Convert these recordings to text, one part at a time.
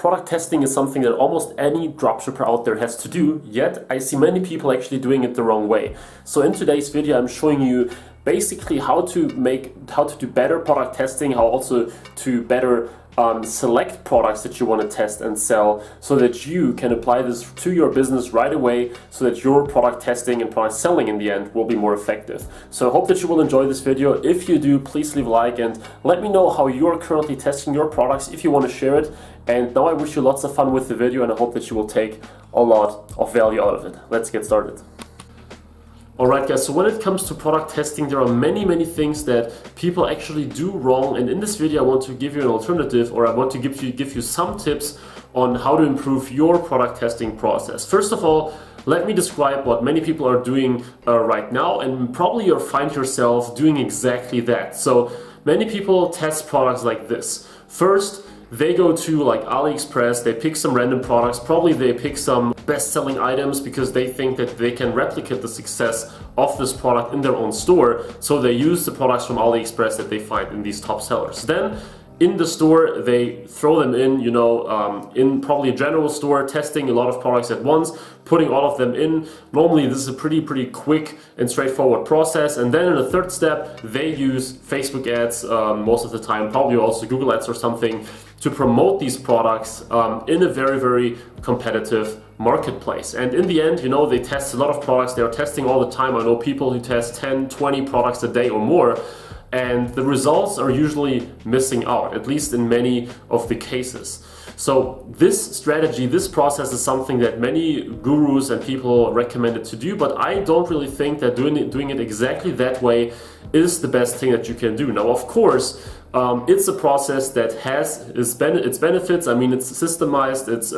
Product testing is something that almost any dropshipper out there has to do, yet I see many people actually doing it the wrong way. So in today's video I'm showing you basically how to do better product testing, how also to better select products that you want to test and sell so that you can apply this to your business right away so that your product testing and product selling in the end will be more effective. So I hope that you will enjoy this video. If you do, please leave a like and let me know how you're currently testing your products if you want to share it. And now I wish you lots of fun with the video and I hope that you will take a lot of value out of it. Let's get started. Alright guys, so when it comes to product testing, there are many things that people actually do wrong, and in this video I want to give you an alternative, or I want to give you some tips on how to improve your product testing process. First of all, let me describe what many people are doing right now, and probably you'll find yourself doing exactly that. So many people test products like this. First, they go to like AliExpress, they pick some random products, probably they pick some best-selling items because they think that they can replicate the success of this product in their own store, so they use the products from AliExpress that they find in these top sellers. Then in the store they throw them in, in probably a general store, testing a lot of products at once, putting all of them in. Normally this is a pretty quick and straightforward process, and then in the third step they use Facebook ads most of the time, probably also Google ads or something, to promote these products in a very competitive marketplace. And in the end, they test a lot of products. They are testing all the time. I know people who test 10, 20 products a day or more, and the results are usually missing out, at least in many of the cases. So this strategy, this process is something that many gurus and people recommended to do, but I don't really think that doing it exactly that way is the best thing that you can do. Now, of course, it's a process that has its benefits. I mean, it's systemized, it's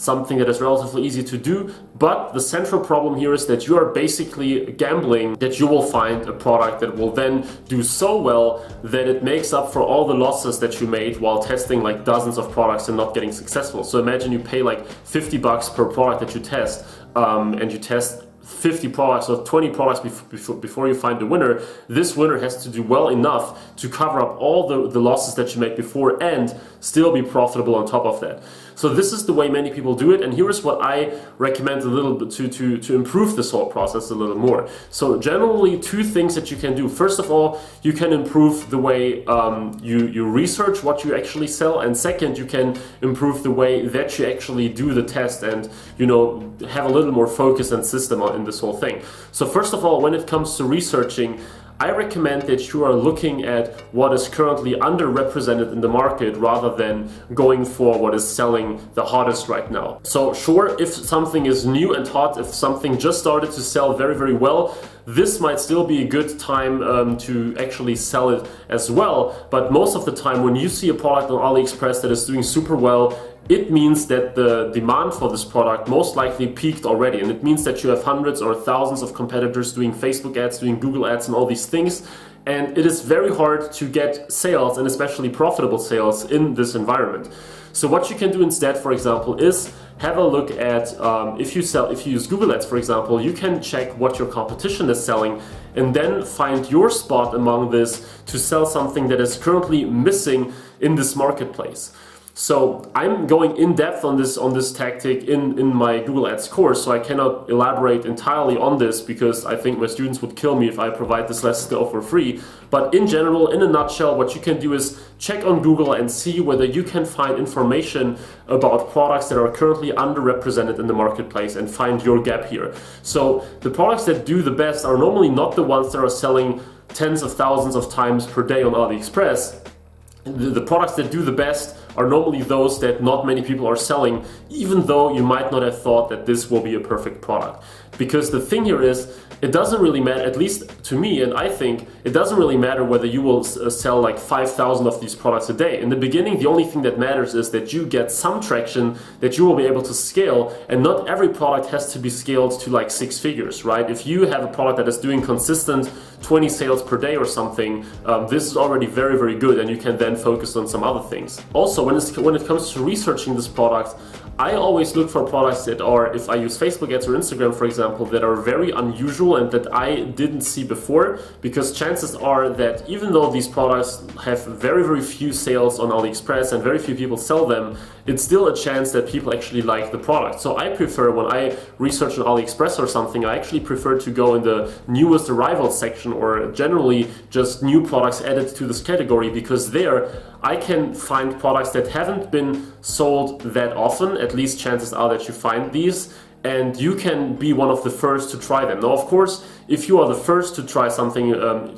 something that is relatively easy to do, but the central problem here is that you are basically gambling that you will find a product that will then do so well that it makes up for all the losses that you made while testing like dozens of products and not getting successful. So imagine you pay like 50 bucks per product that you test, and you test 50 products or 20 products before you find the winner. This winner has to do well enough to cover up all the losses that you made before and still be profitable on top of that. So this is the way many people do it, and here is what I recommend a little bit to improve this whole process a little more. So generally two things that you can do. First of all, you can improve the way you research what you actually sell, and second, you can improve the way that you actually do the test and have a little more focus and system in this whole thing. So first of all, when it comes to researching, I recommend that you are looking at what is currently underrepresented in the market rather than going for what is selling the hottest right now. So sure, if something is new and hot, if something just started to sell very well, this might still be a good time to actually sell it as well. But most of the time when you see a product on AliExpress that is doing super well, it means that the demand for this product most likely peaked already, and it means that you have hundreds or thousands of competitors doing Facebook ads, doing Google ads and all these things, and it is very hard to get sales, and especially profitable sales, in this environment. So what you can do instead, for example, is have a look at if you use Google ads, for example, you can check what your competition is selling and then find your spot among this to sell something that is currently missing in this marketplace. So I'm going in depth on this tactic in my Google Ads course, so I cannot elaborate entirely on this because I think my students would kill me if I provide this lesson for free. But in general, in a nutshell, what you can do is check on Google and see whether you can find information about products that are currently underrepresented in the marketplace and find your gap here. So the products that do the best are normally not the ones that are selling tens of thousands of times per day on AliExpress. The products that do the best are normally those that not many people are selling, even though you might not have thought that this will be a perfect product. Because the thing here is, it doesn't really matter, at least to me, and I think it doesn't really matter whether you will sell like 5,000 of these products a day. In the beginning, the only thing that matters is that you get some traction, that you will be able to scale, and not every product has to be scaled to like 6 figures, right? If you have a product that is doing consistent 20 sales per day or something, this is already very good, and you can then focus on some other things. Also, when it comes to researching this product, I always look for products that are, if I use Facebook ads or Instagram for example, that are very unusual and that I didn't see before, because chances are that even though these products have very, very few sales on AliExpress and very few people sell them, it's still a chance that people actually like the product. So I prefer, when I research on AliExpress or something, I actually prefer to go in the newest arrivals section, or generally just new products added to this category, because there I can find products that haven't been sold that often. At least chances are that you find these, and you can be one of the first to try them. Now, of course, if you are the first to try something,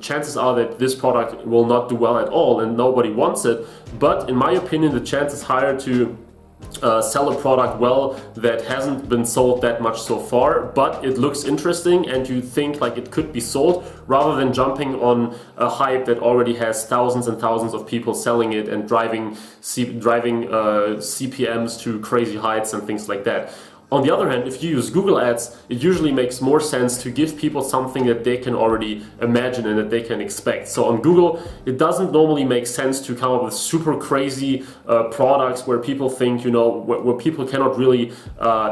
chances are that this product will not do well at all and nobody wants it. But in my opinion, the chance is higher to sell a product well that hasn't been sold that much so far, but it looks interesting and you think like it could be sold, rather than jumping on a hype that already has thousands and thousands of people selling it and driving CPMs to crazy heights and things like that. On the other hand, if you use Google Ads, it usually makes more sense to give people something that they can already imagine and that they can expect. So on Google, it doesn't normally make sense to come up with super crazy products where people think, you know, where people cannot really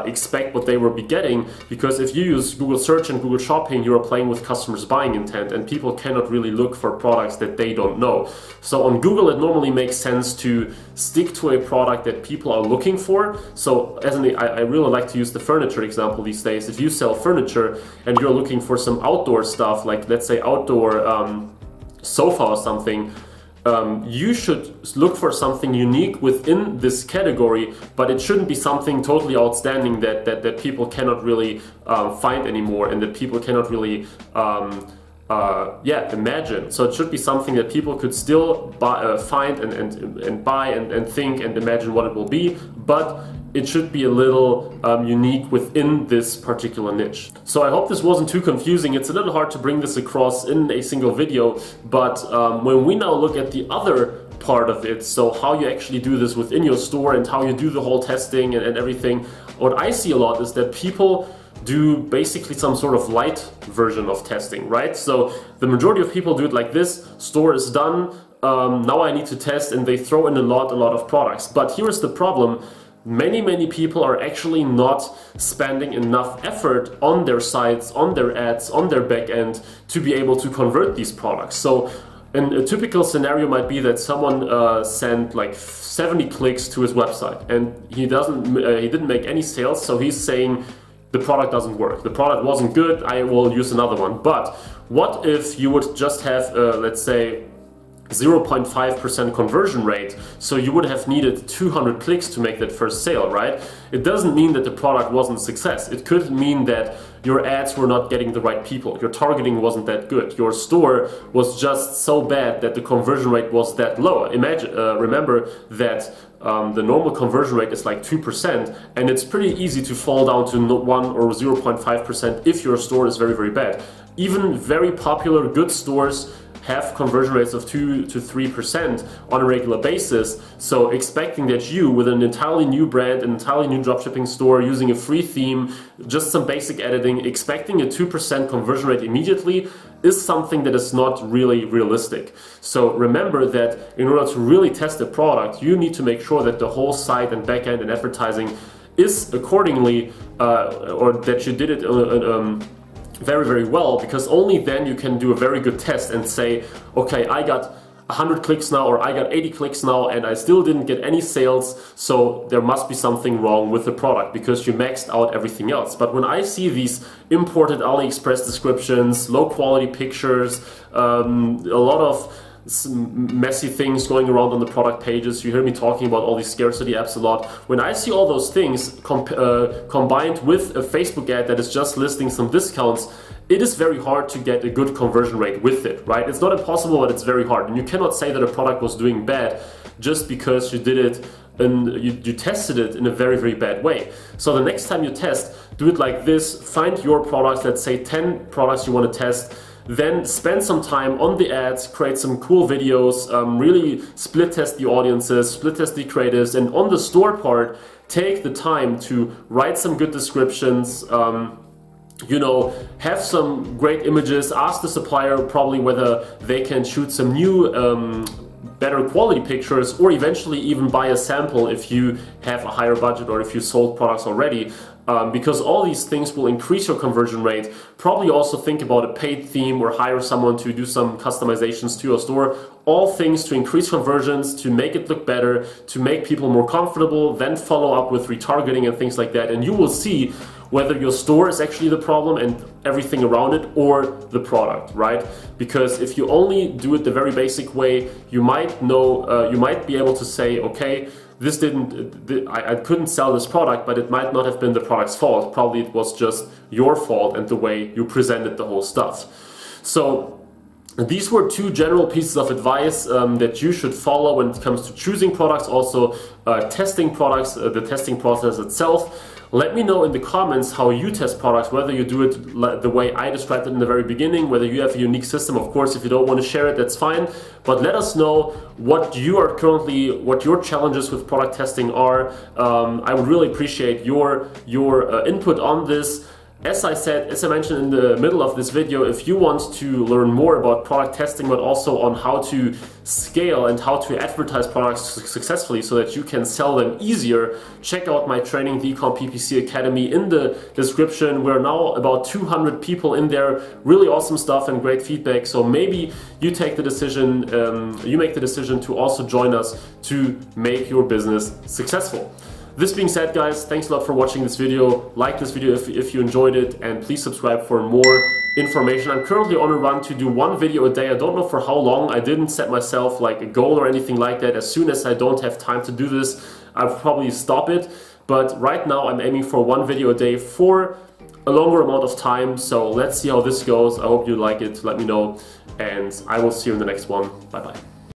expect what they will be getting, because if you use Google Search and Google Shopping, you are playing with customers' buying intent and people cannot really look for products that they don't know. So on Google, it normally makes sense to stick to a product that people are looking for. So as I really like to use the furniture example these days. If you sell furniture and you're looking for some outdoor stuff, like let's say outdoor sofa or something, you should look for something unique within this category, but it shouldn't be something totally outstanding that people cannot really find anymore and that people cannot really imagine. So it should be something that people could still find and buy and think and imagine what it will be, but it should be a little unique within this particular niche. So I hope this wasn't too confusing. It's a little hard to bring this across in a single video, but when we now look at the other part of it, so how you actually do this within your store and how you do the whole testing and everything, what I see a lot is that people do basically some sort of light version of testing, right? So the majority of people do it like this: store is done, now I need to test, and they throw in a lot of products. But here's the problem: many people are actually not spending enough effort on their sites, on their ads, on their back end to be able to convert these products. So and a typical scenario might be that someone sent like 70 clicks to his website and he didn't make any sales, so he's saying the product doesn't work, the product wasn't good, I will use another one. But what if you would just have let's say 0.5% conversion rate, so you would have needed 200 clicks to make that first sale, right? It doesn't mean that the product wasn't a success. It could mean that your ads were not getting the right people, your targeting wasn't that good, your store was just so bad that the conversion rate was that low. Remember that the normal conversion rate is like 2%, and it's pretty easy to fall down to 1 or 0.5% if your store is very bad. Even very popular good stores have conversion rates of 2 to 3% on a regular basis. So expecting that you, with an entirely new brand, an entirely new dropshipping store, using a free theme, just some basic editing, expecting a 2% conversion rate immediately is something that is not really realistic. So remember that in order to really test a product, you need to make sure that the whole site and backend and advertising is accordingly, or that you did it very well, because only then you can do a very good test and say, okay, I got 100 clicks now, or I got 80 clicks now, and I still didn't get any sales, so there must be something wrong with the product because you maxed out everything else. But when I see these imported AliExpress descriptions, low quality pictures, a lot of messy things going around on the product pages, you hear me talking about all these scarcity apps a lot. When I see all those things combined with a Facebook ad that is just listing some discounts, it is very hard to get a good conversion rate with it, right? It's not impossible, but it's very hard. And you cannot say that a product was doing bad just because you did it and you tested it in a very bad way. So the next time you test, do it like this. Find your products, let's say 10 products you want to test. Then spend some time on the ads, create some cool videos, really split test the audiences, split test the creatives, and on the store part, take the time to write some good descriptions, you know, have some great images, ask the supplier probably whether they can shoot some new better quality pictures, or eventually even buy a sample if you have a higher budget or if you sold products already. Because all these things will increase your conversion rate. Probably also think about a paid theme or hire someone to do some customizations to your store. All things to increase conversions, to make it look better, to make people more comfortable, then follow up with retargeting and things like that. And you will see whether your store is actually the problem and everything around it, or the product, right? Because if you only do it the very basic way, you might know, you might be able to say, okay, this I couldn't sell this product, but it might not have been the product's fault. Probably it was just your fault and the way you presented the whole stuff. So these were two general pieces of advice that you should follow when it comes to choosing products, also testing products, the testing process itself. Let me know in the comments how you test products, whether you do it the way I described it in the very beginning, whether you have a unique system. Of course, if you don't want to share it, that's fine. But let us know what your challenges with product testing are. I would really appreciate your input on this. As I mentioned in the middle of this video, if you want to learn more about product testing, but also on how to scale and how to advertise products successfully so that you can sell them easier, check out my training, the eCom PPC Academy, in the description. We're now about 200 people in there, really awesome stuff and great feedback. So maybe you take the decision, you make the decision to also join us to make your business successful. This being said, guys, thanks a lot for watching this video. Like this video if you enjoyed it, and please subscribe for more information. I'm currently on a run to do one video a day. I don't know for how long. I didn't set myself like a goal or anything like that. As soon as I don't have time to do this, I'll probably stop it. But right now I'm aiming for one video a day for a longer amount of time. So let's see how this goes. I hope you like it. Let me know, and I will see you in the next one. Bye bye.